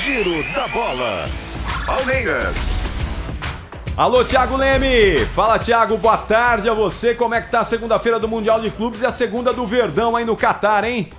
Giro da Bola. Palmeiras. Alô, Thiago Leme! Fala, Thiago, boa tarde a você. Como é que tá a segunda-feira do Mundial de Clubes e a segunda do Verdão aí no Catar, hein?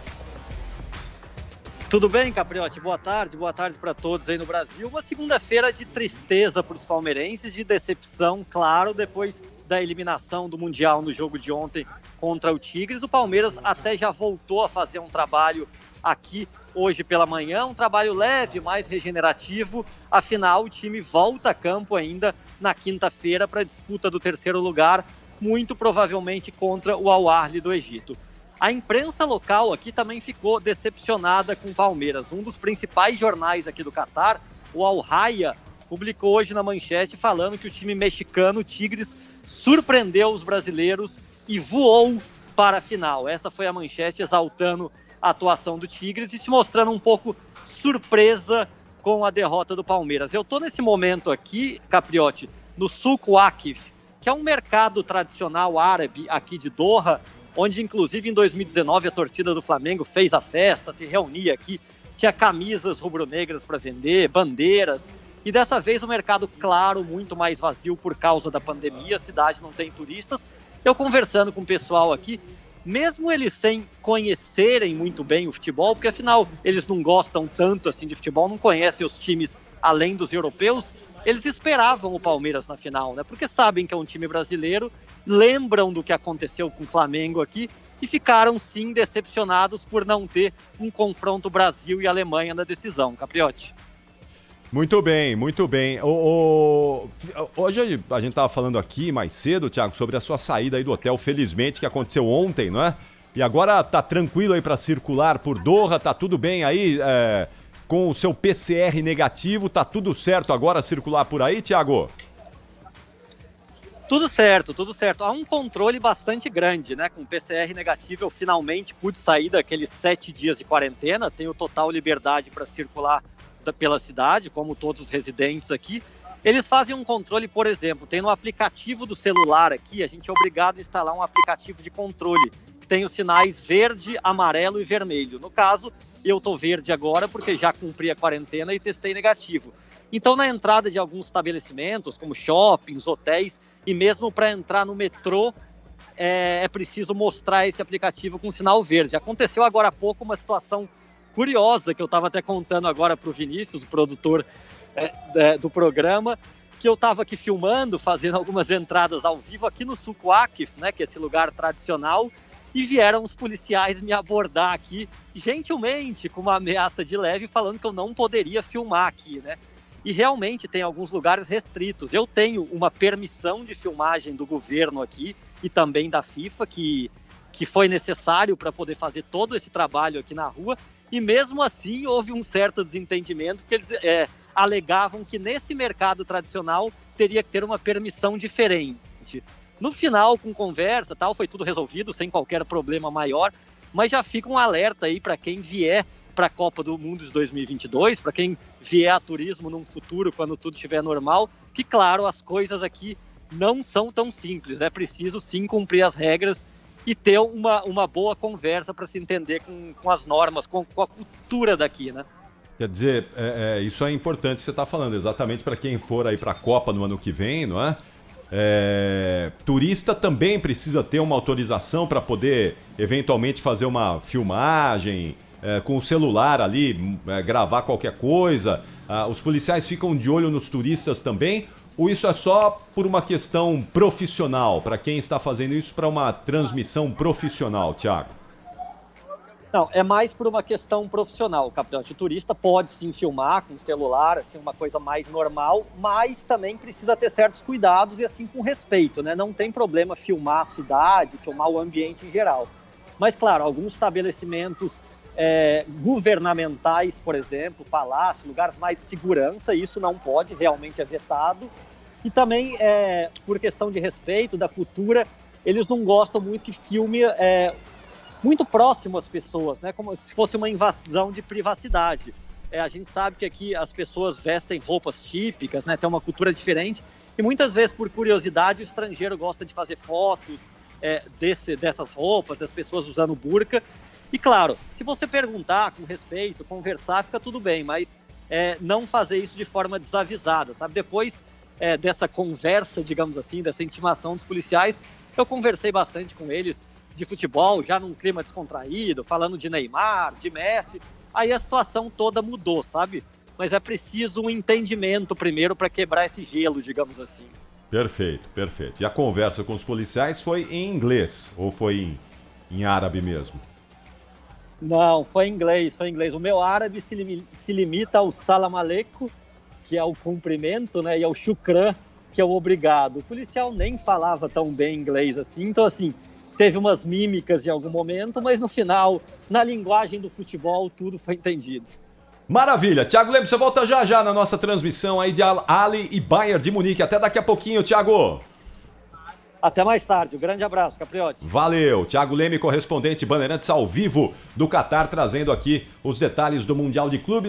Tudo bem, Capriotti? Boa tarde para todos aí no Brasil. Uma segunda-feira de tristeza para os palmeirenses, de decepção, claro, depois da eliminação do Mundial no jogo de ontem contra o Tigres. O Palmeiras até já voltou a fazer um trabalho aqui hoje pela manhã, um trabalho leve, mais regenerativo. Afinal, o time volta a campo ainda na quinta-feira para a disputa do terceiro lugar, muito provavelmente contra o Al Ahly do Egito. A imprensa local aqui também ficou decepcionada com o Palmeiras. Um dos principais jornais aqui do Catar, o Al Raya, publicou hoje na manchete falando que o time mexicano, o Tigres, surpreendeu os brasileiros e voou para a final. Essa foi a manchete exaltando a atuação do Tigres e se mostrando um pouco surpresa com a derrota do Palmeiras. Eu estou nesse momento aqui, Capriotti, no Souk Waqif, que é um mercado tradicional árabe aqui de Doha, onde inclusive em 2019 a torcida do Flamengo fez a festa, se reunia aqui, tinha camisas rubro-negras para vender, bandeiras, e dessa vez o mercado, claro, muito mais vazio por causa da pandemia, a cidade não tem turistas. Eu conversando com o pessoal aqui, mesmo eles sem conhecerem muito bem o futebol, porque afinal eles não gostam tanto assim de futebol, não conhecem os times além dos europeus, eles esperavam o Palmeiras na final, né? Porque sabem que é um time brasileiro, lembram do que aconteceu com o Flamengo aqui e ficaram sim decepcionados por não ter um confronto Brasil e Alemanha na decisão. Capriotti. Muito bem, muito bem. Hoje a gente estava falando aqui mais cedo, Thiago, sobre a sua saída aí do hotel, felizmente, que aconteceu ontem, não é? E agora tá tranquilo aí para circular por Doha, tá tudo bem aí, com o seu PCR negativo, tá tudo certo agora circular por aí, Thiago? Tudo certo, tudo certo. Há um controle bastante grande, né? Com PCR negativo, eu finalmente pude sair daqueles 7 dias de quarentena, tenho total liberdade para circular pela cidade, como todos os residentes aqui. Eles fazem um controle, por exemplo, tem no aplicativo do celular aqui, a gente é obrigado a instalar um aplicativo de controle, que tem os sinais verde, amarelo e vermelho. No caso, eu tô verde agora porque já cumpri a quarentena e testei negativo. Então, na entrada de alguns estabelecimentos, como shoppings, hotéis, e mesmo para entrar no metrô, é preciso mostrar esse aplicativo com sinal verde. Aconteceu agora há pouco uma situação curiosa, que eu estava até contando agora para o Vinícius, o produtor do programa, que eu estava aqui filmando, fazendo algumas entradas ao vivo aqui no Souk Waqif, né, que é esse lugar tradicional, e vieram os policiais me abordar aqui, gentilmente, com uma ameaça de leve, falando que eu não poderia filmar aqui, né? E realmente tem alguns lugares restritos. Eu tenho uma permissão de filmagem do governo aqui e também da FIFA, que foi necessário para poder fazer todo esse trabalho aqui na rua, e mesmo assim houve um certo desentendimento, que eles alegavam que nesse mercado tradicional teria que ter uma permissão diferente. No final, com conversa, tal, foi tudo resolvido, sem qualquer problema maior, mas já fica um alerta aí para quem vier para a Copa do Mundo de 2022, para quem vier a turismo num futuro, quando tudo estiver normal, que, claro, as coisas aqui não são tão simples. É preciso, sim, cumprir as regras e ter uma boa conversa para se entender com as normas, com a cultura daqui, né? Quer dizer, isso é importante que você está falando, exatamente para quem for aí para a Copa no ano que vem, não é? Turista também precisa ter uma autorização para poder, eventualmente, fazer uma filmagem, com o celular ali, gravar qualquer coisa. Os policiais ficam de olho nos turistas também? Ou isso é só por uma questão profissional, para quem está fazendo isso para uma transmissão profissional, Thiago? Não, é mais por uma questão profissional, Capriotti. O turista pode sim filmar com o celular, assim, uma coisa mais normal, mas também precisa ter certos cuidados e assim com respeito, né? Não tem problema filmar a cidade, filmar o ambiente em geral. Mas, claro, alguns estabelecimentos governamentais, por exemplo, palácio, lugares mais de segurança, isso não pode, realmente é vetado. E também, por questão de respeito da cultura, eles não gostam muito que filme muito próximo às pessoas, né? Como se fosse uma invasão de privacidade. A gente sabe que aqui as pessoas vestem roupas típicas, né? Tem uma cultura diferente, e muitas vezes, por curiosidade, o estrangeiro gosta de fazer fotos dessas roupas, das pessoas usando burca. E claro, se você perguntar com respeito, conversar, fica tudo bem, mas não fazer isso de forma desavisada, sabe? Depois dessa conversa, digamos assim, dessa intimação dos policiais, eu conversei bastante com eles de futebol, já num clima descontraído, falando de Neymar, de Messi, aí a situação toda mudou, sabe? Mas é preciso um entendimento primeiro para quebrar esse gelo, digamos assim. Perfeito, perfeito. E a conversa com os policiais foi em inglês ou foi em árabe mesmo? Não, foi em inglês, foi em inglês. O meu árabe se limita ao salam aleikum, que é o cumprimento, né, e ao shukran, que é o obrigado. O policial nem falava tão bem inglês assim, então assim, teve umas mímicas em algum momento, mas no final, na linguagem do futebol, tudo foi entendido. Maravilha. Thiago Lemos, você volta já já na nossa transmissão aí de Ali e Bayern de Munique. Até daqui a pouquinho, Thiago. Até mais tarde. Um grande abraço, Capriotti. Valeu. Thiago Leme, correspondente Bandeirantes ao vivo do Catar, trazendo aqui os detalhes do Mundial de Clubes.